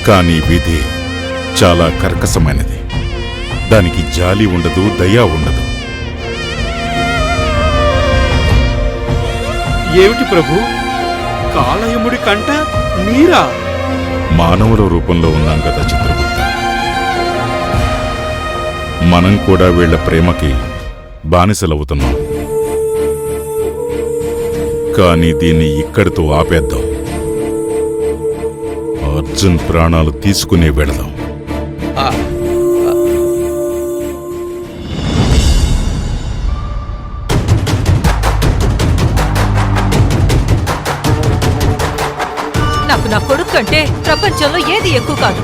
కానీ విధి చాలా కర్కశమైనది. దానికి జాలి ఉండదు, దయ ఉండదు. ఏమిటి ప్రభు, కాలయముడి కంట మీరా? మానవుల రూపంలో ఉన్నాం కదా చిత్రగుప్త. మనం కూడా వీళ్ల ప్రేమకి బానిసలవుతున్నాం. కానీ దీన్ని ఇక్కడితో ఆపేద్దాం. అర్జున్ ప్రాణాలు తీసుకునే వెళదాం. నాకు నా కొడుకు కంటే ప్రపంచంలో ఏది ఎక్కువ కాదు.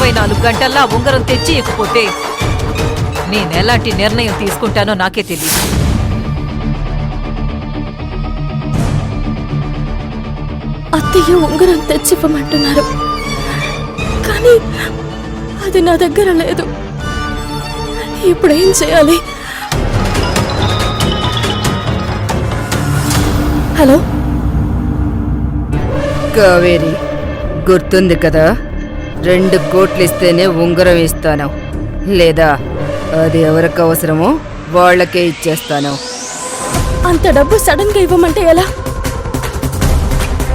24 గంటల్లా ఉంగరం తెచ్చి ఇకపోతే నేనెలాంటి నిర్ణయం తీసుకుంటానో నాకే తెలియదు. అత్తయ్య ఉంగరం తెచ్చివ్వమంటున్నారు, కానీ అది నా దగ్గర లేదు. ఇప్పుడేం చేయాలి? హలో కావేరి, గుర్తుంది కదా, 2 కోట్లు ఇస్తేనే ఉంగరం ఇస్తాను, లేదా అది ఎవరికి అవసరమో వాళ్ళకే ఇచ్చేస్తాను. అంత డబ్బు సడన్ గా ఇవ్వమంటే ఎలా?